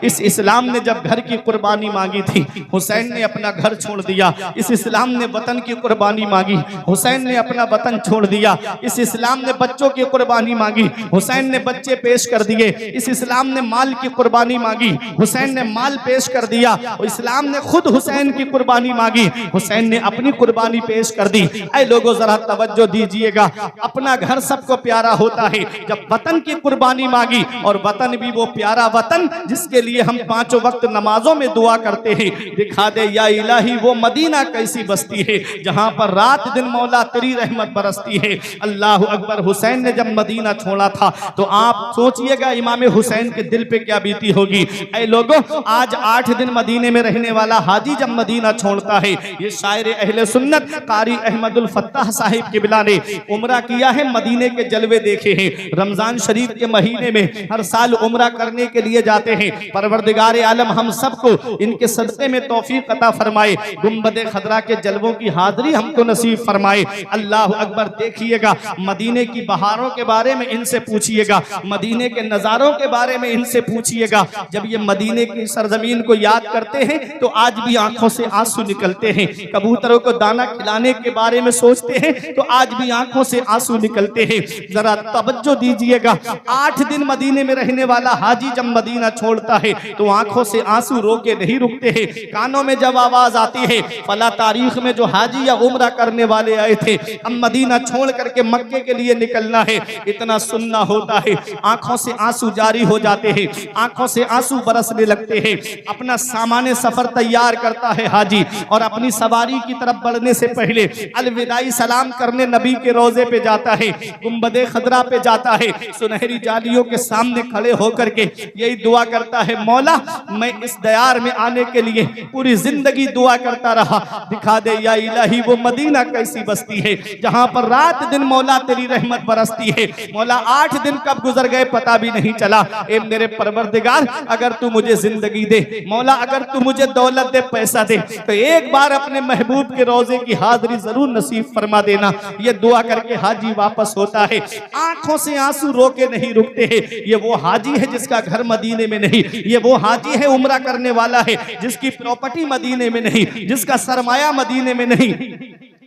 इस इस्लाम ने जब घर की कुर्बानी मांगी थी, हुसैन ने अपना घर छोड़ दिया। इस इस्लाम ने वतन की कुर्बानी मांगी, हुसैन ने अपना वतन छोड़ दिया। इस इस्लाम ने बच्चों की कुर्बानी मांगी, हुसैन ने बच्चे पेश कर दिए। इस इस्लाम ने माल की कुर्बानी मांगी, हुसैन ने माल पेश कर दिया। इस्लाम ने खुद हुसैन की कुर्बानी मांगी, हुसैन ने अपनी कुर्बानी पेश कर दी। ऐ लोगों जरा तवज्जो दीजिएगा, अपना घर सबको प्यारा होता है, जब वतन की कुर्बानी मांगी, और वतन भी वो प्यारा वतन जिसके लिए हम पांचों वक्त नमाजों में दुआ करते हैं, दिखा दे या इलाही वो मदीना कैसी बस्ती है जहां पर रात दिन मौला तेरी रहमत बरसती है। अल्लाह अकबर। हुसैन ने जब मदीना छोड़ा था तो आप सोचिएगा इमाम हुसैन के दिल पे क्या बीती होगी। ऐ लोगों, आज 8 दिन मदीने में रहने वाला हाजी जब मदीना छोड़ता है, ये शायर अहले सुन्नत कारी अहमदुल फत्ताह साहिब किबला ने उम्रा किया है, मदीने के जलवे देखे हैं। रमजान शरीफ के महीने में हर साल उम्रा करने के लिए जाते हैं। परवरदिगार आलम हम सबको इनके सदक़े में तौफीक अता फरमाए, गुंबद खदरा के जलवों की हाजिरी हमको नसीब फरमाए। अल्लाह अकबर। देखिएगा, मदीने की बहारों के बारे में इनसे पूछिएगा, मदीने के नज़ारों के बारे में इनसे पूछिएगा। जब ये मदीने की सरजमीन को याद करते हैं तो आज भी आंखों से आंसू निकलते हैं। कबूतरों को दाना खिलाने के बारे में सोचते हैं तो आज भी आंखों से आंसू निकलते हैं। जरा तवज्जो दीजिएगा, 8 दिन मदीने में रहने वाला हाजी जब मदीना छोड़ता है तो आंखों से आंसू रोके नहीं रुकते हैं। कानों में जब आवाज आती है फला तारीख में जो हाजी या उम्रा करने वाले आए थे, अब मदीना छोड़ करके मक्के के लिए निकलना है, इतना सुनना होता है, आंखों से आंसू जारी हो जाते हैं, आंखों से आंसू बरसने लगते हैं। अपना सामाने सफर तैयार करता है हाजी और अपनी सवारी की तरफ बढ़ने से पहले अलविदाई सलाम करने नबी के रोजे पे जाता है, गुंबदे खदरा पे जाता है। सुनहरी जालियों के सामने खड़े होकर के यही दुआ करता है, मौला मैं इस दयार में आने के लिए पूरी जिंदगी दुआ करता रहा, दिखा दे या इलाही वो मदीना कैसी बस्ती है जहां पर रात दिन मौला तेरी रहमत बरसती है। मौला 8 दिन कब गुजर गए पता भी नहीं चला। ए मेरे परवरदिगार, अगर तू मुझे जिंदगी दे, मौला अगर तू मुझे दौलत दे, पैसा दे, तो एक बार अपने महबूब के रोजे की हाजिरी जरूर नसीब फरमा देना। ये दुआ करके हाजी वापस होता है, आंखों से आंसू रोके नहीं रुकते हैं। ये वो हाजी है जिसका घर मदीने में नहीं, ये वो हाजी है उम्रा करने वाला है जिसकी प्रॉपर्टी मदीने में नहीं, जिसका सरमाया मदीने में नहीं,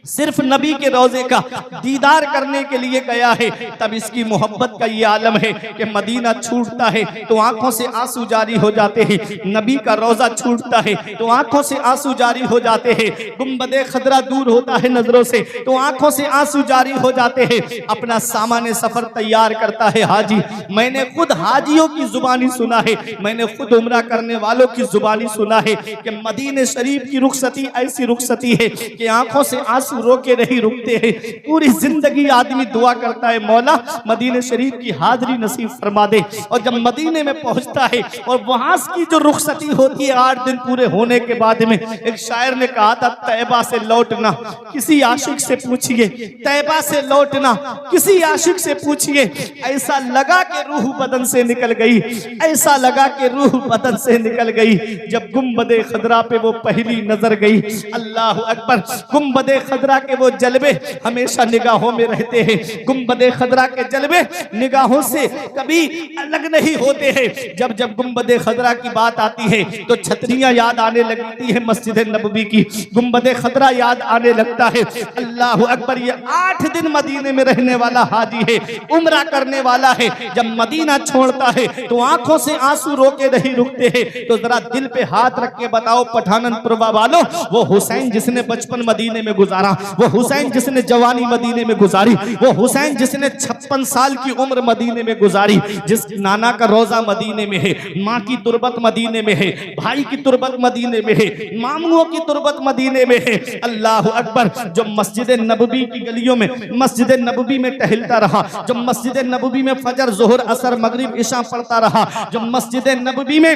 सिर्फ नबी के रोजे का दीदार करने के लिए गया है। तब इसकी मोहब्बत का ये आलम है कि मदीना छूटता है तो आंखों से आंसू जारी हो जाते हैं, नबी का रोजा छूटता है तो आंखों से आंसू जारी हो जाते हैं, गुंबदे खदरा दूर होता है नजरों से तो आंखों से आंसू जारी हो जाते हैं। अपना सामाने सफर तैयार करता है हाजी। मैंने खुद हाजियों की जुबानी सुना है, मैंने खुद उम्रा करने वालों की जुबानी सुना है कि मदीने शरीफ की रुखसती ऐसी रुखसती है कि आंखों से आंसू रोके नहीं रुकते हैं। पूरी जिंदगी आदमी दुआ करता है, मौला मदीने शरीफ की हाजिरी नसीब फरमा दे। और जब मदीने में पहुंचता है और वहां की जो रुखसती होती है 8 दिन पूरे होने के बाद में, एक शायर ने कहा था, तैबा से लौटना किसी आशिक से पूछिए, तैबा से लौटना किसी आशिक से पूछिए, ऐसा लगा कि रूह बदन से निकल गई, ऐसा लगा कि रूह बदन से निकल गई जब गुंबदे खदरा पे वो पहली नजर गई। अल्लाह अकबर। गुंबदे खदरा के वो जलवे हमेशा निगाहों में रहते हैं, गुंबदे खदरा के जलवे निगाहों से कभी अलग नहीं होते हैं। जब जब गुंबदे खदरा की बात आती है तो छतरियां याद आने लगती है मस्जिद नबवी की, गुंबदे खदरा याद आने लगता है। अल्लाह अकबर। ये 8 दिन मदीने में रहने वाला हाजी है, उम्रा करने वाला है, जब मदीना छोड़ता है तो आंखों से आंसू रोके नहीं रुकते हैं। तो जरा दिल पे हाथ रख के बताओ पठाननपुर वालों, वो हुसैन जिसने बचपन मदीने में गुजारा, वो हुसैन जिसने जवानी मदीने में गुजारी, वो हुसैन जिसने 56 साल की उम्र मदीने में गुजारी, जिस नाना का रोजा मदीने में है, माँ की तुरबत मदीने में है, भाई की तुरबत मदीने में है, मामूओं की तुरबत मदीने में है। अल्लाह अकबर। जो मस्जिद नबवी की गलियों में, मस्जिद नबवी में टहलता रहा, जो मस्जिद नबवी में फजर जोहर असर मगरिब इशा पढ़ता रहा, जो मस्जिद नबवी में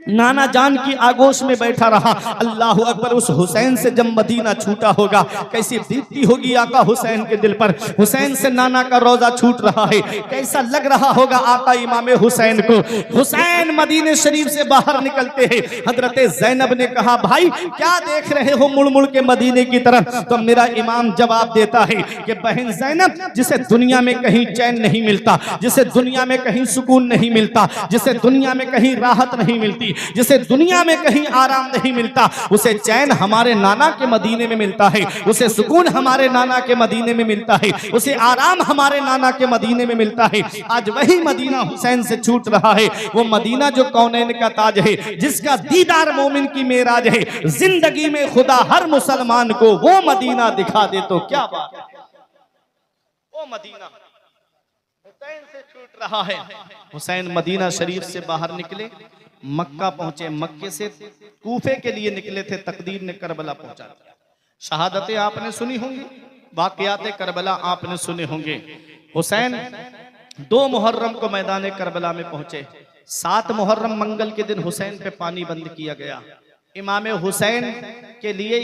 नाना जान की आगोश में बैठा रहा। अल्लाह अकबर, उस हुसैन से जब मदीना छूटा होगा कैसी बीतती होगी आका हुसैन के दिल पर। हुसैन से नाना का रोजा छूट रहा है, कैसा लग रहा होगा आका इमाम हुसैन को। हुसैन मदीने शरीफ से बाहर निकलते हैं। हजरत जैनब ने कहा, भाई क्या देख रहे हो मुड़ मुड़ के मदीने की तरफ? तो मेरा इमाम जवाब देता है कि बहन जैनब, जिसे दुनिया में कहीं चैन नहीं मिलता, जिसे दुनिया में कहीं सुकून नहीं मिलता, जिसे दुनिया में कहीं राहत नहीं मिलती, जिसे दुनिया में कहीं आराम नहीं मिलता, उसे चैन हमारे नाना के मदीने में मिलता है, उसे सुकून हमारे नाना के मदीने में मिलता है, उसे आराम हमारे नाना के मदीने में मिलता है। आज वही मदीना हुसैन से छूट रहा है, वो मदीना जो कौनैन का ताज है, जिसका दीदार मोमिन की मेराज है। जिंदगी में खुदा हर मुसलमान को वो मदीना दिखा दे तो क्या बात है। वो मदीना हुसैन से छूट रहा है। हुसैन मदीना शरीफ से बाहर निकले, मक्का पहुंचे। मक्के से कूफे के लिए निकले थे, तकदीर ने करबला पहुंचा दिया। शहादतें आपने सुनी होंगी, वाक़यात करबला आपने सुने होंगे। हुसैन 2 मुहर्रम को मैदान करबला में पहुंचे। 7 मुहर्रम मंगल के दिन हुसैन पे पानी बंद किया गया। इमाम हुसैन के लिए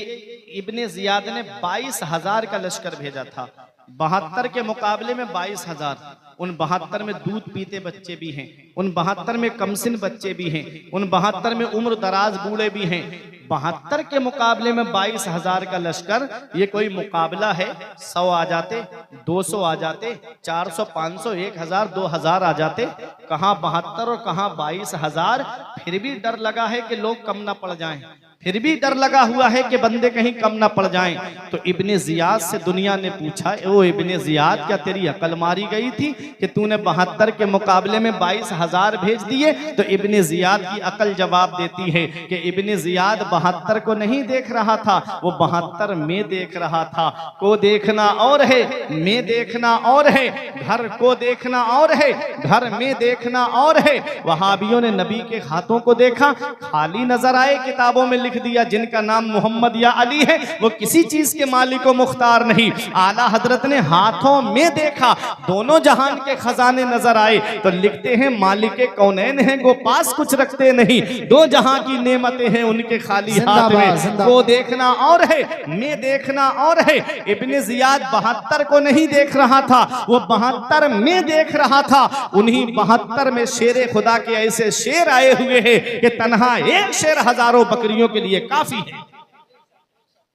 इब्ने जियाद ने 22,000 का लश्कर भेजा था। 72 के मुकाबले में 22,000। उन 72 में दूध पीते बच्चे भी हैं, उन 72 में कमसिन बच्चे भी हैं, उन 72 में उम्र दराज बूढ़े भी हैं। 72 के मुकाबले में 22,000 का लश्कर, ये कोई मुकाबला है? 100 आ जाते, 200 आ जाते, 400, 500, 1000, 2000 आ जाते। कहाँ 72 और कहाँ 22,000। फिर भी डर लगा है कि लोग कम ना पड़ जाएं, फिर भी डर लगा हुआ है कि बंदे कहीं कम ना पड़ जाएं। तो इब्ने जियाद से दुनिया ने पूछा, ओ इब्ने जियाद, क्या तेरी अकल मारी गई थी कि तूने 72 के मुकाबले में 22,000 भेज दिए? तो इब्ने जियाद की अकल जवाब देती है कि इब्ने जियाद 72 को नहीं देख रहा था, वो 72 में देख रहा था। को देखना और है, में देखना और है, घर को देखना और है, घर में देखना और है। वहाबियों ने नबी के हाथों को देखा, खाली नजर आए, किताबों में दिया जिनका नाम मोहम्मद या अली है, वो किसी चीज के मालिक व मुख्तार नहीं। आला हजरत ने हाथों में देखा, दोनों जहान के खजाने नजर आए। तो लिखते हैं मालिक कौनैन हैं, वो पास कुछ रखते नहीं, 2 जहां की नेमतें हैं उनके खाली हाथ में। वो देखना और है, मैं देखना और है। इब्ने जियाद 72 को नहीं देख रहा था, वो 72 में देख रहा था। उन्हीं 72 में शेर खुदा के ऐसे शेर आए हुए हैं कि तन्हा एक शेर हजारों बकरियों के लिए काफी है।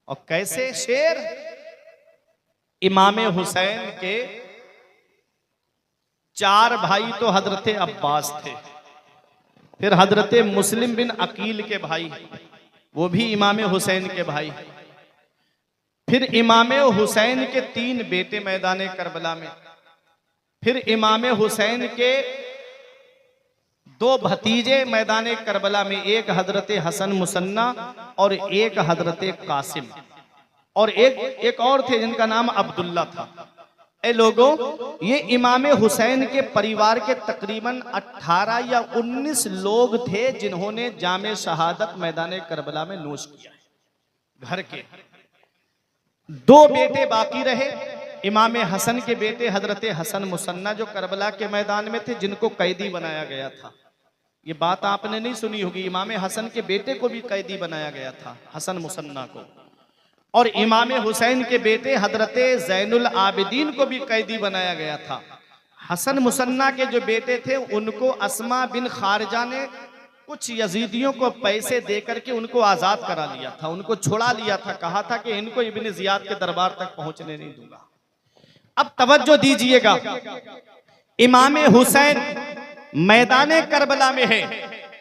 और कैसे शेर? इमाम हुसैन के 4 भाई तो हजरत अब्बास थे, फिर हजरत मुस्लिम बिन अकील के भाई, वो भी इमाम हुसैन के भाई, फिर इमाम हुसैन के 3 बेटे मैदान करबला में, फिर इमाम हुसैन के 2 भतीजे मैदान करबला में, एक हजरत हसन मुसन्ना और एक हजरत कासिम, और एक और थे जिनका नाम अब्दुल्ला था। ए लोगों, ये इमाम हुसैन के परिवार के तकरीबन 18 या 19 लोग थे जिन्होंने जामे शहादत मैदान करबला में नोश किया है। घर के 2 बेटे बाकी रहे। इमाम हसन के बेटे हजरत हसन मुसन्ना जो करबला के मैदान में थे, जिनको कैदी बनाया गया था। ये बात आपने नहीं सुनी होगी, इमाम हसन के बेटे को भी कैदी बनाया गया था, हसन मुसन्ना को। और इमाम हुसैन के बेटे हजरत जैनुल आबिदीन को भी कैदी बनाया गया था। हसन मुसन्ना के जो बेटे थे, उनको अस्मा बिन खारजा ने कुछ यजीदियों को पैसे देकर के उनको आजाद करा लिया था, उनको छुड़ा लिया था। कहा था कि इनको इब्ने जियाद के दरबार तक पहुंचने नहीं दूंगा। अब तवज्जो दीजिएगा, इमाम हुसैन मैदान करबला में है,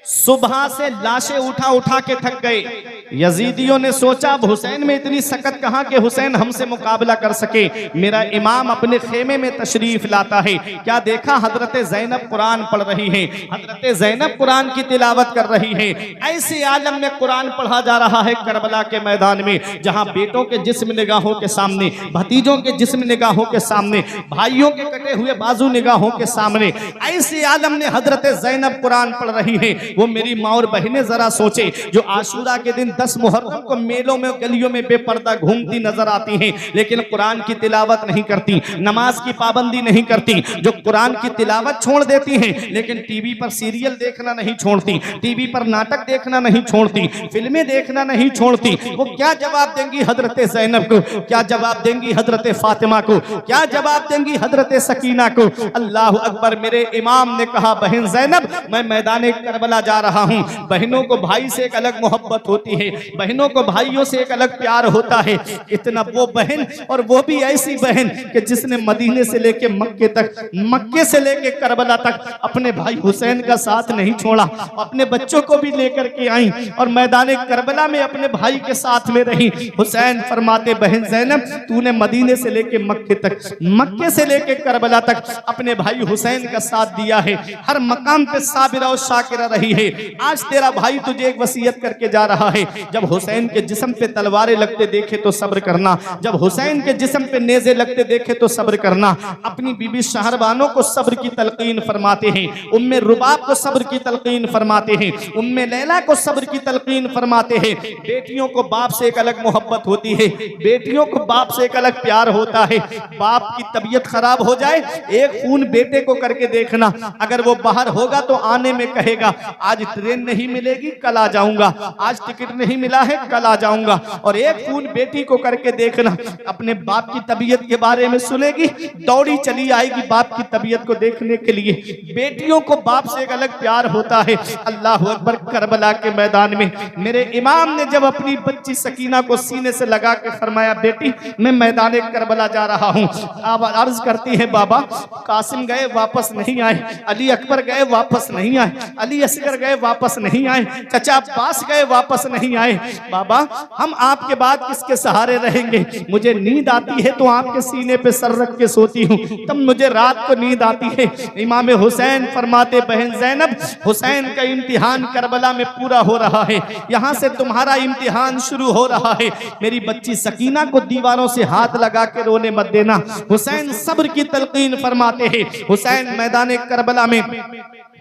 सुबह से लाशें उठा उठा के थक गए। यजीदियों ने सोचा अब हुसैन में इतनी सकत कहां कि हुसैन हमसे मुकाबला कर सके। मेरा इमाम अपने खेमे में तशरीफ लाता है। क्या देखा? हजरत जैनब कुरान पढ़ रही है, हजरत जैनब कुरान की तिलावत कर रही है। ऐसे आलम में कुरान पढ़ा जा रहा है करबला के मैदान में, जहां बेटों के जिस्म निगाहों के सामने, भतीजों के जिस्म निगाहों के सामने, भाइयों के कटे हुए बाजू निगाहों के सामने, ऐसे आलम ने हजरत जैनब कुरान पढ़ रही है। वो मेरी माँ और बहनें जरा सोचे, जो आशूरा के दिन 10 मुहर्रम को मेलों में गलियों में बेपर्दा घूमती नजर आती हैं, लेकिन कुरान की तिलावत नहीं करती, नमाज की पाबंदी नहीं करती। जो कुरान की तिलावत छोड़ देती हैं लेकिन टीवी पर सीरियल देखना नहीं छोड़ती, टीवी पर नाटक देखना नहीं छोड़ती, फिल्में देखना नहीं छोड़ती, वो क्या जवाब देंगी हजरत ज़ैनब को, क्या जवाब देंगी हजरत फातिमा को, क्या जवाब देंगी हजरत सकीना को। अल्लाह अकबर। मेरे इमाम ने कहा, बहन ज़ैनब मैं मैदान करबला जा रहा हूँ। बहनों को भाई से एक अलग मोहब्बत होती है, बहनों को भाइयों से एक अलग प्यार होता है। इतना वो बहन, और वो भी ऐसी बहन कि जिसने मदीने से लेके मक्के तक, मक्के से लेके करबला तक अपने भाई हुसैन का साथ नहीं छोड़ा, अपने बच्चों को भी लेकर के आई और मैदान करबला में अपने भाई के साथ में रही। हुसैन फरमाते, बहन ज़ैनब तूने मदीने से लेके मक्के तक, मक्के से लेके करबला तक अपने भाई हुसैन का साथ दिया है, हर मकाम पे साबिरा और शाकिरा रही है। आज तेरा भाई तुझे एक वसीयत करके जा रहा है, जब हुसैन के जिस्म पे तलवारें लगते देखे तो सब्र करना, जब हुसैन के जिस्म पे नेज़े लगते देखे तो सब्र करना। अपनी बीबी शहरबानों को सब्र की तलकीन फरमाते हैं, उम्मे रुबाब को सब्र की तलकीन फरमाते हैं, उम्मे लैला को सब्र की तलकीन फरमाते हैं। बेटियों को बाप से एक अलग मोहब्बत होती है, बेटियों को बाप से एक अलग प्यार होता है। बाप की तबीयत खराब हो जाए, एक खून बेटे को करके देखना, अगर वो बाहर होगा तो आने में कहेगा आज ट्रेन नहीं मिलेगी कल आ जाऊंगा, आज टिकट नहीं मिला है कल आ जाऊंगा। और एक खून बेटी को करके देखना, अपने बाप की तबीयत के बारे में सुनेगी, दौड़ी चली आएगी बाप की तबीयत को देखने के लिए। बेटियों को बाप से एक अलग प्यार होता है। अल्लाह अकबर। करबला के मैदान में मेरे इमाम ने जब अपनी बच्ची सकीना को सीने से लगा के फरमाया, बेटी मैं मैदान करबला जा रहा हूँ। अब अर्ज करती है, बाबा कासिम गए वापस नहीं आए, अली अकबर गए वापस नहीं आए, अली असगर गए वापस नहीं आए, चचा अब्बास गए वापस नहीं आए। बाबा हम आपके बाद किसके सहारे रहेंगे? मुझे नींद आती है तो आपके सीने पे सर रख के सोती हूँ, तब मुझे रात को नींद आती है। इमाम हुसैन फरमाते, बहन ज़ैनब हुसैन का इम्तिहान करबला में पूरा हो रहा है, यहाँ से तुम्हारा इम्तिहान शुरू हो रहा है। मेरी बच्ची सकीना को दीवारों से हाथ लगा के रोने मत देना। हुसैन सब्र की तलकीन फरमाते हैं। हुसैन मैदान करबला में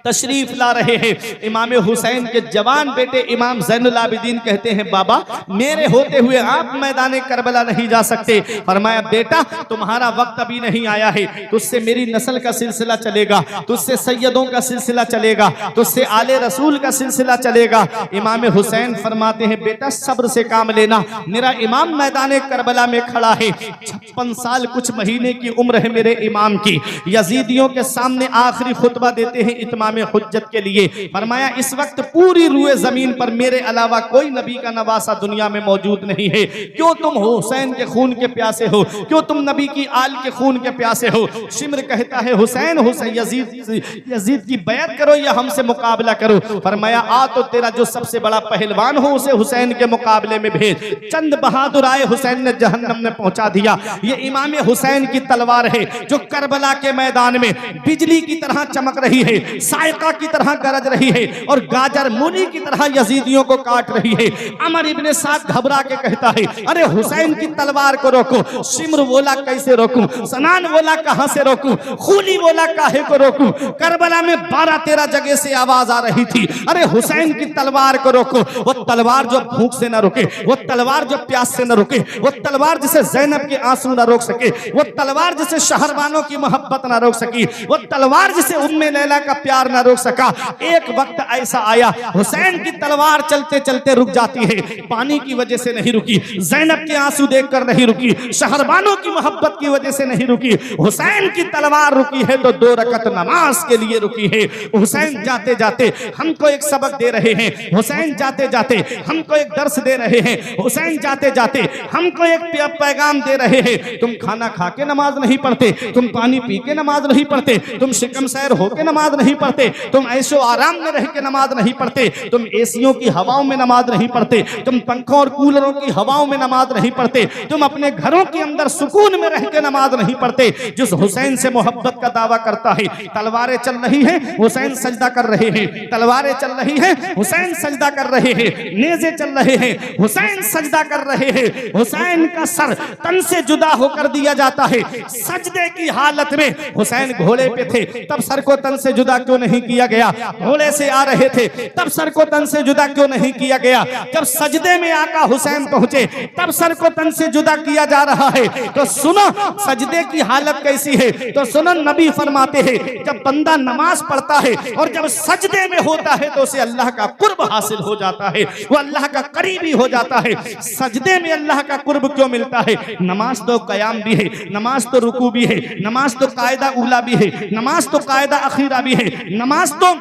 तशरीफ ला रहे हैं। इमाम हुसैन के जवान बेटे इमाम ज़ैनुल आबिदीन कहते हैं, बाबा मेरे होते हुए आप मैदान करबला नहीं जा सकते। फरमाया, बेटा तुम्हारा वक्त अभी नहीं आया है, तुझसे मेरी नस्ल का सिलसिला चलेगा, तुझसे सैयदों का सिलसिला चलेगा, तुझसे आले रसूल का सिलसिला चलेगा। इमाम हुसैन फरमाते हैं, बेटा सब्र से काम लेना, मेरा इमाम मैदान करबला में खड़ा है। 56 साल कुछ महीने की उम्र है मेरे इमाम की। यजीदियों के सामने आखिरी खुतबा देते हैं इत्माम हुज्जत के लिए। फरमाया, इस वक्त पूरी रूए जमीन पर मेरे अलावा कोई नबी का नवासा दुनिया में मौजूद नहीं है। क्यों तुम हुसैन के खून के प्यासे हो? क्यों तुम नबी की आल के खून के प्यासे हो? शिम्र कहता है, हुसैन हुसैन यजीद की बैत करो या हमसे मुकाबला करो। फरमाया, आ तो तेरा जो सबसे बड़ा पहलवान हो उसे हुसैन के मुकाबले में भेज। चंद बहादुर आए, हुसैन ने जहन्नम में पहुंचा दिया। ये इमाम हुसैन की तलवार है जो करबला के मैदान में बिजली की तरह चमक रही है, सायका की तरह गरज रही है और गाजर मूली की तरह यजीदियों को काट रही है। अमर इब्ने साद घबरा के कहता है, अरे हुसैन की तलवार को रोको। शिम्र बोला, कैसे रोकूं? सनान बोला, कहां से रोकूं? खूली बोला, काहे को रोकूं? करबला में 12-13 जगह से आवाज आ रही थी, अरे हुसैन की तलवार को रोको। वो तलवार जो भूख से न रुके, वो तलवार जो प्यास से न रुके, वो तलवार जिसे ज़ैनब के आंसू न रोक सके, वो तलवार जिसे शहरबानों की मोहब्बत न रोक सकी, वो तलवार जिसे उम्मे लैला का प्यार न रोक सका। एक वक्त ऐसा आया, हुसैन की तलवार चलते चलते रुक जाती है, पानी की वजह से नहीं रुकी, ज़ैनब के आंसू देखकर नहीं रुकी, शहरबानों की मोहब्बत की वजह से नहीं रुकी। हुसैन की तलवार रुकी है तो 2 रकत नमाज के लिए रुकी है। हुसैन जाते जाते हमको एक सबक दे रहे हैं, हुसैन जाते जाते हमको एक दर्स दे रहे हैं, हुसैन जाते जाते हमको एक पैगाम दे रहे हैं। तुम खाना खा के नमाज नहीं पढ़ते, तुम पानी पी के नमाज नहीं पढ़ते, तुम शिकम सैर होके नमाज नहीं पढ़ते, तुम ऐशो आराम में रह के नमाज नहीं पढ़ते, तुम एसियों की हवाओं में नमाज नहीं पढ़ते, तुम पंखों और कूलरों की हवाओं में नमाज नहीं पढ़ते, तुम अपने घरों के अंदर सुकून में रह के नमाज नहीं पढ़ते। जिस हुसैन से मोहब्बत का दावा करता है, तलवारें चल रही हैं, हुसैन सजदा कर रहे हैं, तलवारें चल रही हैं, हुसैन सजदा कर रहे हैं, नेज़े चल रहे हैं, हुसैन सजदा कर रहे हैं। हुसैन का सर तन से जुदा होकर दिया जाता है। सजदे की हालत में हुसैन घोड़े पे थे, तब सर को तन से जुदा क्यों नहीं किया गया? घोड़े से आ रहे थे तब सर को तन से जुदा क्यों नहीं किया गया? जब सजदे में आका हुसैन पहुंचे तब सर को तन से जुदा किया जा रहा है। तो सुनो सजदे की हालत कैसी है। तो सुनो नबी फरमाते हैं जब बंदा नमाज पढ़ता है और जब सजदे में होता है तो उसे अल्लाह का कुर्ब हासिल हो जाता है, वो अल्लाह का करीबी हो जाता है। सजदे में अल्लाह का कुर्ब क्यों मिलता है? नमाज तो कयाम भी है, नमाज तो रुकू भी है, नमाज तो कायदा उला भी है, नमाज तो कायदा अखीरा भी है, नमाज तो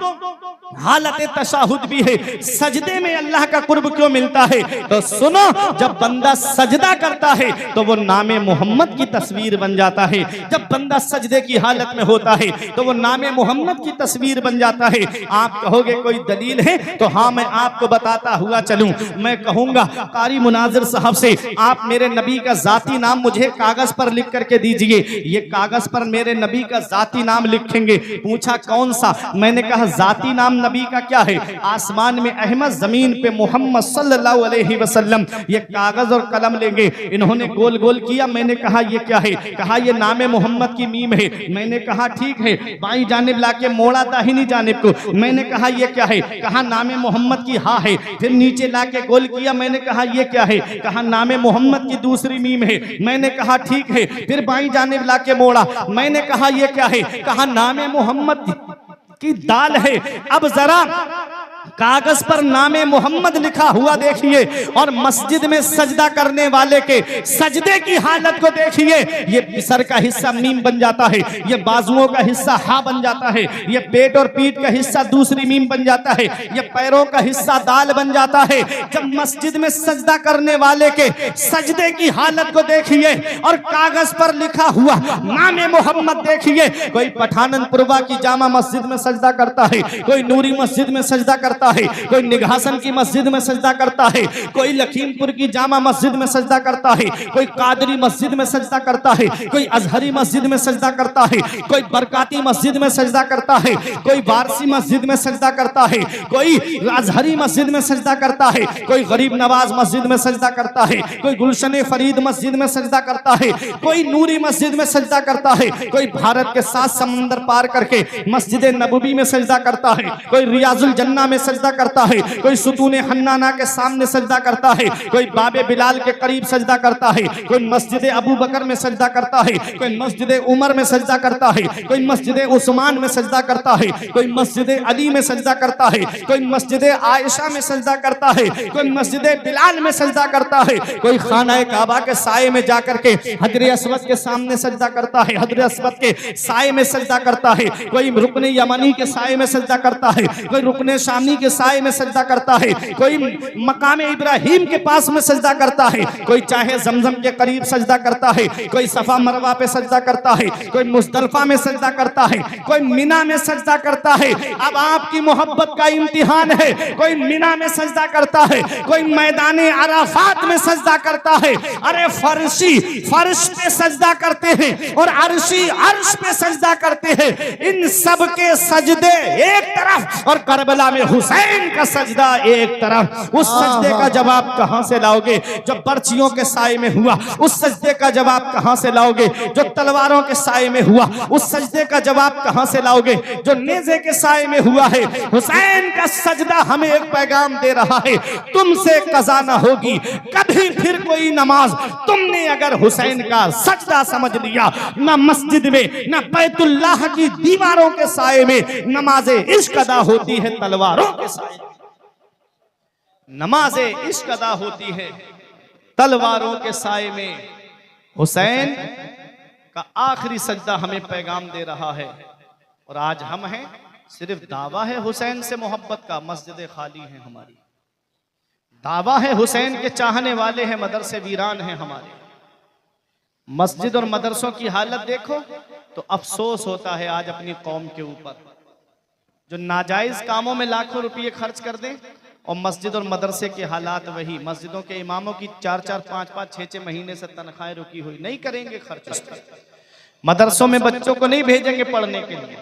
हालत तशाहुद भी है। सजदे में अल्लाह का कुर्ब क्यों मिलता है? तो सुनो जब बंदा सजदा करता है तो वो नामे मोहम्मद की तस्वीर बन जाता है। जब बंदा सजदे की हालत में होता है तो वो नामे मोहम्मद की तस्वीर बन जाता है। आप कहोगे कोई दलील है? तो हाँ मैं आपको बताता हुआ चलूं। मैं कहूंगा कारी मुनाजिर साहब से आप मेरे नबी का जाती नाम मुझे कागज पर लिख करके दीजिए। ये कागज पर मेरे नबी का जाती नाम लिखेंगे। पूछा कौन सा? मैंने कहा जाती नाम नबी का क्या है? आसमान में अहमद, जमीन पे मोहम्मद सल्लल्लाहु अलैहि वसल्लम। ये कागज और कलम लेंगे। इन्होंने गोल गोल किया। मैंने कहा ये क्या है? कहा ये नामे मोहम्मद की मीम है। मैंने कहा ठीक है। बाईं जानिब लाके मोड़ा दाहिनी जानिब को। मैंने कहा ये क्या है? कहा नामे मोहम्मद की हा है। फिर नीचे लाके गोल किया। मैंने कहा ये क्या है? कहा नामे मोहम्मद की दूसरी मीम है। मैंने कहा ठीक है। फिर बाईं जानिब लाके मोड़ा। मैंने कहा ये क्या है? कहा नामे मोहम्मद की दाल है। अब जरा कागज पर नामे मोहम्मद लिखा हुआ देखिए और मस्जिद में सजदा करने वाले के सजदे की हालत को देखिए। ये सर का हिस्सा मीम बन जाता है, ये बाजुओं का हिस्सा हा बन जाता है, ये पेट और पीठ का हिस्सा दूसरी मीम बन जाता है, ये पैरों का हिस्सा दाल बन जाता है। जब मस्जिद में सजदा करने वाले के सजदे की हालत को देखिए और कागज पर लिखा हुआ नामे मोहम्मद देखिए। कोई पठाननपुरवा की जामा मस्जिद में सजदा करता है, कोई नूरी मस्जिद में सजदा करता है, कोई निघासन की मस्जिद में सजदा करता है, कोई लखीमपुर की जामा मस्जिद में सजदा करता है, कोई कादरी मस्जिद में सजदा करता है, कोई अजहरी मस्जिद में सजदा करता है, कोई बरकाती मस्जिद में सजदा करता है, कोई वारसी मस्जिद में सजदा करता है, कोई अजहरी मस्जिद में सजदा करता है, कोई गरीब नवाज मस्जिद में सजदा करता है, कोई गुलशन फरीद मस्जिद में सजदा करता है, कोई नूरी मस्जिद में सजदा करता है, कोई भारत के 7 समंदर पार करके मस्जिद नबवी में सजदा करता है, कोई रियाजुल जन्ना में सजदा करता है, कोई सुतून हन्नाना के सामने सजदा करता है, कोई बाबे बिलाल के करीब सजदा करता है, कोई मस्जिद अबू बकर में सजदा करता है, कोई मस्जिद उमर में सजदा करता है, कोई मस्जिद उस्मान में सजदा करता है, कोई मस्जिद अली में सजदा करता है, कोई मस्जिद आयशा में सजदा करता है, कोई मस्जिद बिलाल में सजदा करता है, कोई खाना काबा के साए में जाकर के हजर अस्वद के सामने सजदा करता है, हजर अस्वद के साए में सजदा करता है, कोई रुकने यमनी के साए में सजदा करता है, कोई रुकने शामी के साए में सजदा करता है, कोई मकाम इब्राहिम के पास में सजदा करता है, कोई चाहे जमजम के करीब सजदा करता है, कोई सफा मरवा पे सजदा करता है, कोई मुजदलफा में सजदा करता है, कोई मिना में सजदा करता है। अब आपकी मोहब्बत का इम्तिहान है। कोई मिना में सजदा करता है, कोई मैदान अराफात में सजदा करता है। अरे फर्शी फर्श पे सजदा करते हैं और अर्शी अर्श पे सजदा करते हैं। इन सब के सजदे एक तरफ और करबला में हुसैन का सजदा एक तरफ। उस सजदे का जवाब कहां से लाओगे जो पर्चियों के साए में हुआ? उस सजदे का जवाब कहां से लाओगे जो तलवारों के साए में हुआ? उस सजदे का जवाब कहां से लाओगे जो नेज़े के साए में हुआ है? हुसैन का सजदा हमें एक पैगाम दे रहा है, तुमसे कज़ा न होगी कभी फिर कोई नमाज। तुमने अगर हुसैन का सजदा समझ लिया, ना मस्जिद में ना बैतुल्लाह की दीवारों के साए में नमाज़े इश्क अदा होती है तलवारों के साए। नमाज़े इश्क अदा होती है तलवारों के साए में। हुसैन का आखिरी सजदा हमें पैगाम दे रहा है। और आज हम हैं, सिर्फ दावा है हुसैन से मोहब्बत का, मस्जिद खाली है हमारी। दावा है हुसैन के चाहने वाले हैं, मदरसे वीरान हैं हमारे। मस्जिद और मदरसों की हालत देखो तो अफसोस होता है आज अपनी कौम के ऊपर, जो नाजायज कामों में लाखों रुपये खर्च कर दें और मस्जिद और मदरसे के हालात वही। मस्जिदों के इमामों की 4-4, 5-5, 6-6 महीने से तनख्वाहें रुकी हुई, नहीं करेंगे खर्च। मदरसों में बच्चों को नहीं भेजेंगे पढ़ने के लिए।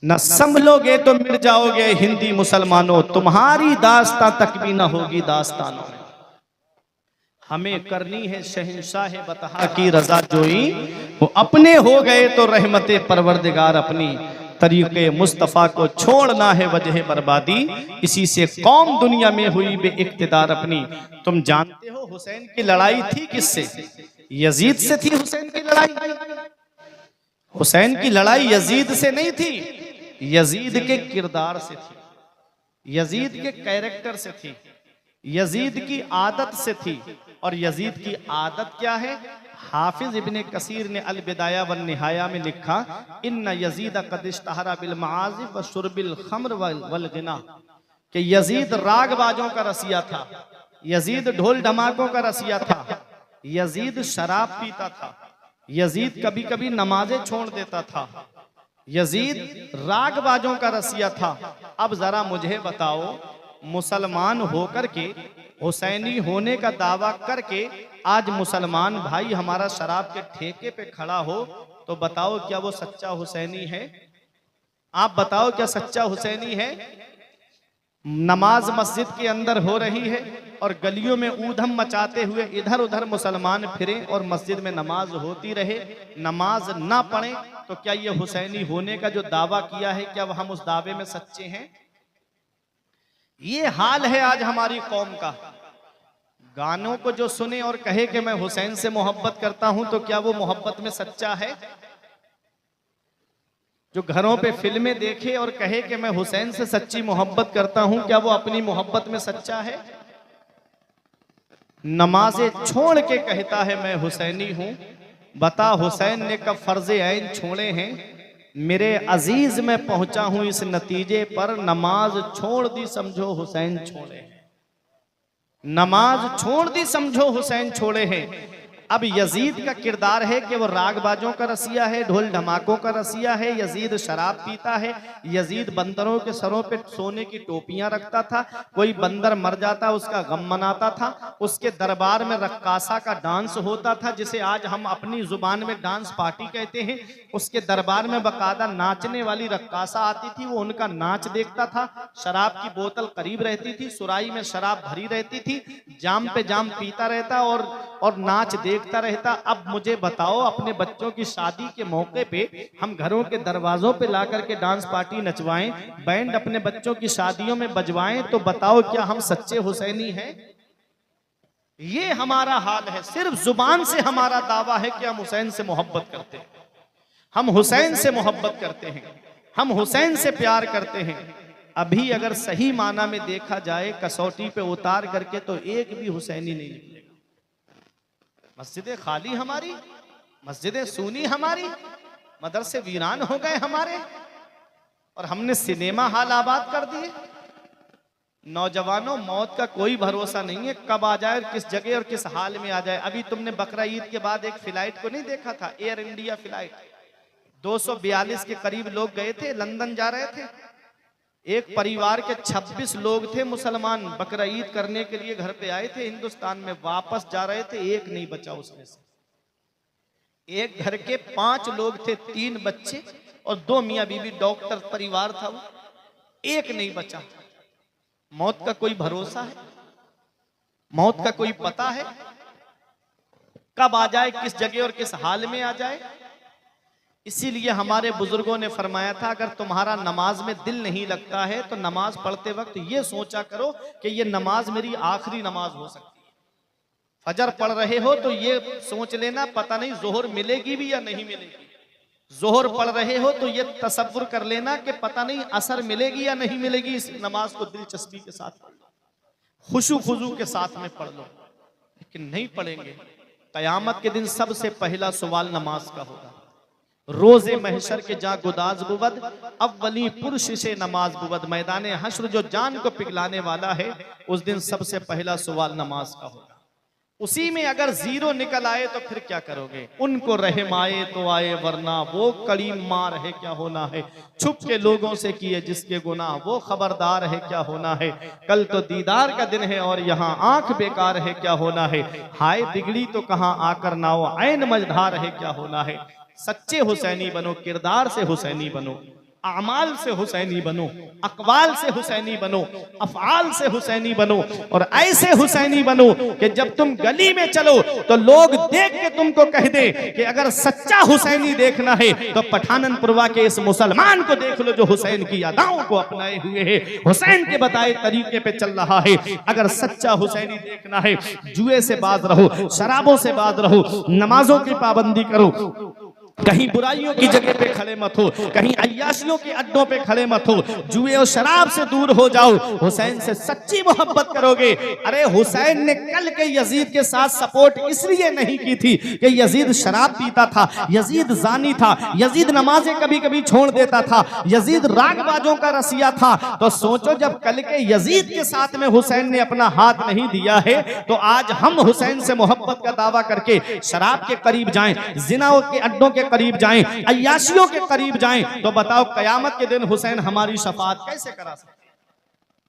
न संभलोगे तो मिट जाओगे हिंदी मुसलमानों, तुम्हारी दास्तां तक भी न होगी दास्तानों। हमें करनी है शहंशाह बतहा की रजा जोई, वो अपने हो गए तो रहमते परवरदिगार अपनी। तरीक़े मुस्तफ़ा को छोड़ना है वजह बर्बादी, इसी से कौम दुनिया में हुई बे इक़्तिदार अपनी। तुम जानते हो हुसैन की लड़ाई थी किससे? यजीद से थी हुसैन की लड़ाई। हुसैन की लड़ाई यजीद से नहीं थी, यजीद के किरदार से थी, यजीद के कैरेक्टर से थी, यजीद की आदत से थी। और यजीद की आदत क्या है? हाफिज इब्ने कसीर ने अल बिदाया वन निहाया में लिखा, इन्ना यजीद क़द इश्तहरा बिल मआज़िफ़ व शुर्बिल खम्र वल गिना, कि यजीद राग बाजों का रसिया था, यजीद ढोल ढमाकों का रसिया था, यजीद शराब पीता था, यजीद कभी कभी नमाजें छोड़ देता था, यजीद राग बाजों का रसिया था। अब जरा मुझे बताओ, मुसलमान होकर के, हुसैनी होने का दावा करके आज मुसलमान भाई हमारा शराब के ठेके पे खड़ा हो, तो बताओ क्या वो सच्चा हुसैनी है? आप बताओ क्या सच्चा हुसैनी है? नमाज मस्जिद के अंदर हो रही है और गलियों में ऊधम मचाते हुए इधर उधर मुसलमान फिरें और मस्जिद में नमाज होती रहे, नमाज ना पढ़ें, तो क्या ये हुसैनी होने का जो दावा किया है, क्या हम उस दावे में सच्चे हैं? ये हाल है आज हमारी कौम का। गानों को जो सुने और कहे कि मैं हुसैन से मोहब्बत करता हूं, तो क्या वो मोहब्बत में सच्चा है? जो घरों पे फिल्में देखे और कहे कि मैं हुसैन से सच्ची मोहब्बत करता हूं, क्या वो अपनी मोहब्बत में सच्चा है? नमाजें छोड़ के कहता है मैं हुसैनी हूं, बता हुसैन ने कब फर्ज़े ऐन छोड़े हैं? मेरे अजीज में पहुंचा हूं इस नतीजे पर, नमाज छोड़ दी समझो हुसैन छोड़े हैं, नमाज छोड़ दी समझो हुसैन छोड़े हैं। अब यजीद का किरदार है कि वो रागबाजों का रसिया है, ढोल धमाकों का रसिया है, यजीद शराब पीता है, यजीद बंदरों के सरों पे सोने की टोपियां रखता था, कोई बंदर मर जाता उसका गम मनाता था, उसके दरबार में रक्कासा का डांस होता था जिसे आज हम अपनी जुबान में डांस पार्टी कहते हैं। उसके दरबार में बकायदा नाचने वाली रक्कासा आती थी, वो उनका नाच देखता था, शराब की बोतल करीब रहती थी, सुराई में शराब भरी रहती थी, जाम पे जाम पीता रहता और नाच देखता रहता। अब मुझे बताओ, अपने बच्चों की शादी के मौके पे हम घरों के दरवाजों पे ला करके डांस पार्टी नचवाएं, बैंड अपने बच्चों की शादियों में बजवाएं, तो बताओ क्या हम सच्चे हुसैनी हैं? ये हमारा हाल है। सिर्फ जुबान से हमारा दावा है कि हम हुसैन से मोहब्बत करते हैं, हम हुसैन से मोहब्बत करते हैं, हम हुसैन से प्यार करते हैं। अभी अगर सही माना में देखा जाए, कसौटी पे उतार करके, तो एक भी हुसैनी नहीं निकलेगा। मस्जिदें खाली हमारी, मस्जिदें सूनी हमारी, मदरसे वीरान हो गए हमारे, और हमने सिनेमा हाल आबाद कर दिए। नौजवानों, मौत का कोई भरोसा नहीं है, कब आ जाए, किस जगह और किस हाल में आ जाए। अभी तुमने बकरा ईद के बाद एक फ्लाइट को नहीं देखा था, एयर इंडिया फ्लाइट, 242 के करीब लोग गए थे, लंदन जा रहे थे। एक परिवार के 26 लोग थे मुसलमान, बकरा ईद करने के लिए घर पे आए थे हिंदुस्तान में, वापस जा रहे थे, एक नहीं बचा उसमें से। एक घर के 5 लोग थे, 3 बच्चे और 2 मियाँ बीवी, डॉक्टर परिवार था वो, एक नहीं बचा। मौत का कोई भरोसा है? मौत का कोई पता है? कब आ जाए, किस जगह और किस हाल में आ जाए? इसीलिए हमारे बुजुर्गों ने फरमाया था, अगर तुम्हारा नमाज में दिल नहीं लगता है तो नमाज पढ़ते वक्त ये सोचा करो कि ये नमाज मेरी आखिरी नमाज हो सकती है। फजर पढ़ रहे हो तो ये सोच लेना, पता नहीं जोहर मिलेगी भी या नहीं मिलेगी। जोहर पढ़ रहे हो तो ये तसव्वुर कर लेना कि पता नहीं असर मिलेगी या नहीं मिलेगी। इस नमाज को दिलचस्पी के साथ पढ़ लो, खुशू खुजू के साथ में पढ़ लो। लेकिन नहीं पढ़ेंगे, कयामत के दिन सबसे पहला सवाल नमाज का होगा। रोजे महशर के जा गुदाज बुवद, अव्वली पुरुष से नमाज बुवद। मैदान हश्र जो जान को पिघलाने वाला है, उस दिन सबसे पहला सवाल नमाज का होगा। उसी में अगर 0 निकल आए तो फिर क्या करोगे? उनको रहम आए तो आए, वरना वो कड़ी मार है क्या होना है। छुप के लोगों से किए जिसके गुनाह, वो खबरदार है क्या होना है। कल तो दीदार का दिन है और यहाँ आंख बेकार है क्या होना है। हाय बिगड़ी तो कहाँ आकर नाओ, ऐन मझधार है क्या होना है। सच्चे हुसैनी बनो, किरदार से हुसैनी बनो। आमाल से हुसैनी बनो, अकवाल से हुसैनी बनो, अफआल से हुसैनी बनो, और ऐसे हुसैनी बनो कि जब तुम गली में चलो तो लोग देख के तुमको कह दे कि अगर सच्चा हुसैनी देखना है तो पठाननपुरवा के इस मुसलमान को देख लो जो हुसैन की यादाओं को अपनाए हुए है, हुसैन के बताए तरीके पे चल रहा है। अगर सच्चा हुसैनी देखना है, जुए से बाज रहो, शराबों से बाज रहो, नमाजों की पाबंदी करो, कहीं बुराइयों की जगह पे खड़े मत हो, कहीं अय्याशियों के अड्डों पे खड़े मत हो, जुए और शराब से दूर हो जाओ, हुसैन से सच्ची मोहब्बत करोगे। अरे हुसैन ने कल के यजीद के साथ सपोर्ट इसलिए नहीं की थी कि यजीद शराब पीता था, यजीद जानी था, यजीद नमाजें कभी कभी छोड़ देता था, यजीद रागबाजों का रसिया था। तो सोचो जब कल के यजीद के साथ में हुसैन ने अपना हाथ नहीं दिया है तो आज हम हुसैन से मोहब्बत का दावा करके शराब के करीब जाएं, जिना के अड्डों के करीब जाएं, अय्याशियों के करीब जाएं, तो बताओ कयामत के दिन हुसैन हमारी शफाअत कैसे करा सकते?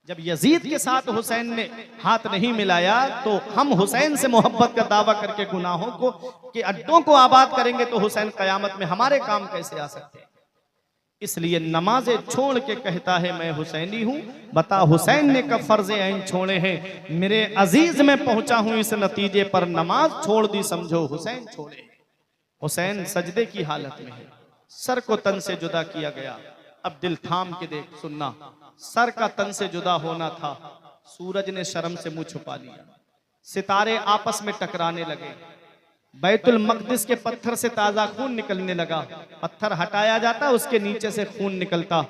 जब यजीद के साथ हुसैन ने हाथ नहीं मिलाया तो हम हुसैन से मोहब्बत का दावा करके गुनाहों को के अड्डों को आबाद करेंगे तो हुसैन कयामत में हमारे काम कैसे आ सकते हैं? इसलिए नमाजें छोड़ के कहता है मैं हुसैनी हूं। बता हुसैन ने कब फर्ज़े ऐन छोड़े हैं? मेरे अजीज में पहुंचा हूं इस नतीजे पर, नमाज छोड़ दी समझो हुसैन छोड़े। हुसैन सजदे की हालत में है, सर को तन से जुदा किया गया। अब दिल थाम के देख, सुनना, सर का तन से जुदा होना था, सूरज ने शर्म से मुंह छुपा लिया, सितारे आपस में टकराने लगे, बैतुल मक़दिस के पत्थर से ताजा खून निकलने लगा, पत्थर हटाया जाता उसके नीचे से खून निकलता।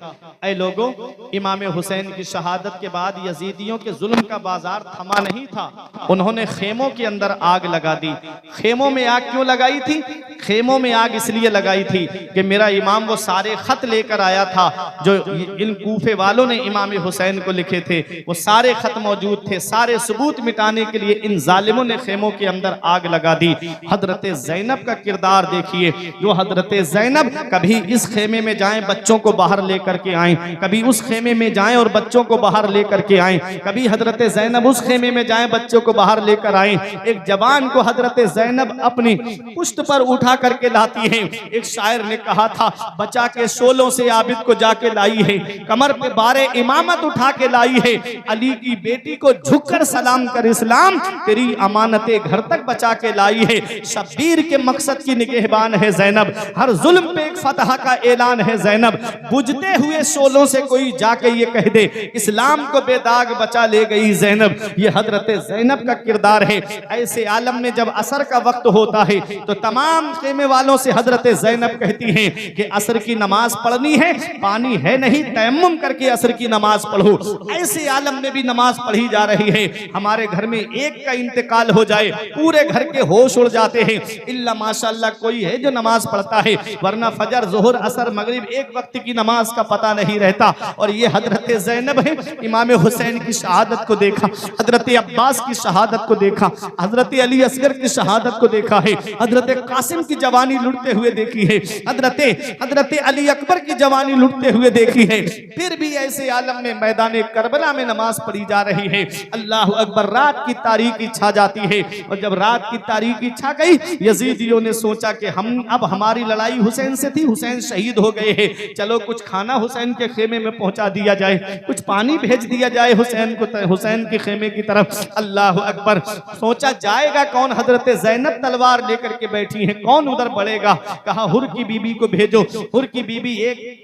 ऐ लोगों, इमाम हुसैन की शहादत के बाद यजीदियों के जुल्म का बाजार थमा नहीं था, उन्होंने खेमों के अंदर आग लगा दी। खेमों में आग क्यों लगाई थी? खेमों में आग इसलिए लगाई थी कि मेरा इमाम वो सारे खत लेकर आया था जो इन कूफे वालों ने इमाम हुसैन को लिखे थे, वो सारे खत मौजूद थे। सारे सबूत मिटाने के लिए इन जालिमों ने खेमों के अंदर आग लगा दी। हजरत ज़ैनब का किरदार देखिए, जो हजरत ज़ैनब कभी इस खेमे में जाएं बच्चों को बाहर लेकर के आएं, कभी उस खेमे में जाएं और बच्चों को बाहर लेकर के आएं, कभी हजरत ज़ैनब उस खेमे में जाएं बच्चों को बाहर लेकर आएं। एक जवान को हजरत ज़ैनब अपनी पुश्त पर उठा करके लाती हैं। एक शायर ने कहा था, बचा के शोलों से आबिद को जाके लाई है, कमर पे बारे इमामत उठा के लाई है, अली की बेटी को झुककर सलाम कर इस्लाम, तेरी अमानतें घर तक बचा के लाई है। शब्बीर के मकसद की निगहबान है ज़ैनब, हर जुल्म पे एक फतह का ऐलान है ज़ैनब। बुझते हुए शोलों से कोई जाके ये कह दे, इस्लाम को बेदाग बचा ले गई ज़ैनब। ये हजरत ज़ैनब का किरदार है। ऐसे आलम में जब असर का वक्त होता है तो तमाम खेमे वालों से हजरत ज़ैनब कहती हैं कि असर की नमाज पढ़नी है, पानी है नहीं, तयम्मुम करके असर की नमाज पढ़ो। ऐसे आलम में भी नमाज पढ़ी जा रही है। हमारे घर में एक का इंतकाल हो जाए, पूरे घर के होश उड़ जाते हैं, इल्ला माशाअल्लाह कोई है जो नमाज पढ़ता है, वरना फजर, जोहर, असर, मगरिब एक वक्त की नमाज का पता नहीं रहता। और ये हजरत ज़ैनब है। इमाम हुसैन की शहादत को देखा, हजरत अब्बास की शहादत को देखा, हजरत अली असगर की शहादत को देखा है, हजरत कासिम की जवानी लुटते हुए देखी है, हजरत अली अकबर की जवानी लुटते हुए देखी है। फिर भी ऐसे आलम में मैदान करबला में नमाज पढ़ी जा रही है। अल्लाह अकबर, रात की तारीकी छा जाती है। और जब रात की तारीकी छा गई, यजीदियों ने सोचा कि अब हमारी लड़ाई हुसैन से थी, हुसैन शहीद हो गए हैं, चलो कुछ खाना हुसैन के खेमे में पहुंचा दिया जाए, कुछ पानी भेज दिया जाए हुसैन को, हुसैन के खेमे की तरफ। अल्लाह अकबर, सोचा जाएगा कौन? हजरत ज़ैनब तलवार लेकर के बैठी हैं, कौन उधर बढ़ेगा? कहा हुर की बीबी को भेजो। हुर की बीबी एक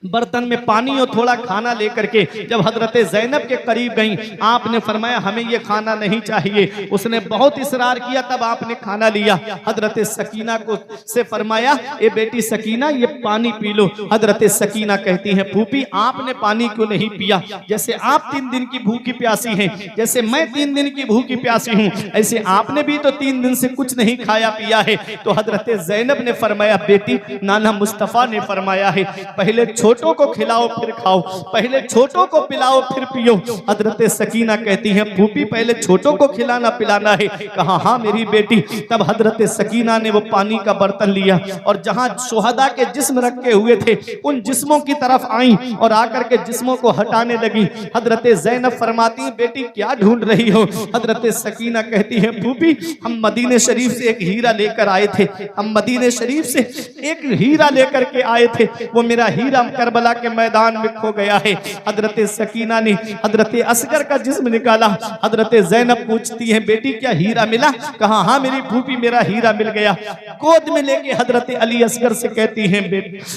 बर्तन में पानी और थोड़ा खाना लेकर के जब हजरत ज़ैनब के करीब गई, आपने फरमाया हमें ये खाना नहीं चाहिए। उसने बहुत इसरार किया, तब आपने खाना लिया। हजरत सकीना को से फरमाया, ए बेटी सकीना ये पानी पी लो। हजरत सकीना कहती हैं, फूफी आपने पानी क्यों नहीं पिया? जैसे आप 3 दिन की भूखी प्यासी हैं, जैसे मैं 3 दिन की भूखी प्यासी हूँ, ऐसे आपने भी तो 3 दिन से कुछ नहीं खाया पिया है। तो हजरत ज़ैनब ने फरमाया, बेटी नाना मुस्तफ़ा ने फरमाया है, पहले छोटों को खिलाओ फिर खाओ, पहले छोटों को पिलाओ फिर पियो। हजरत सकीना कहती हैं, फूफी पहले छोटों को खिलाना पिलाना है। कहा हाँ मेरी बेटी। तब हजरत सकीना ने वो पानी का बर्तन लिया और जहां शुहदा के जिस्म रखे हुए थे उन जिस्मों की तरफ आई और आकर के जिस्मों को हटाने लगी। हजरत ज़ैनब फरमाती, बेटी क्या ढूंढ रही हो? हजरत सकीना कहती है, फूफी हम मदीने शरीफ से एक हीरा लेकर आए थे, हम मदीने शरीफ से एक हीरा लेकर के आए थे, वो मेरा हीरा करबला के मैदान में खो गया है। हजरत सकीना ने हजरत असगर का जिस्म निकाला। हजरत जैनब पूछती है बेटी क्या हीरा मिला? कहा हाँ मेरी फूफी मेरा हीरा मिल गया। गोद में लेके हजरत अली असगर से कहती हैं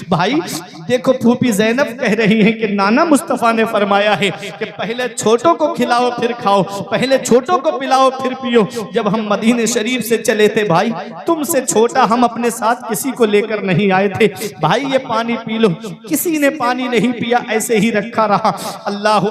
भाई देखो फूफी जैनब कह रही हैं कि नाना मुस्तफा ने फरमाया है कि पहले छोटों को खिलाओ फिर खाओ, पहले छोटों को पिलाओ फिर पियो। जब हम मदीने शरीफ से चले थे भाई तुमसे छोटा हम अपने साथ किसी को लेकर नहीं आए थे। भाई ये पानी पी लो। किसी ने पानी नहीं पिया, ऐसे ही रखा रहा। अल्लाह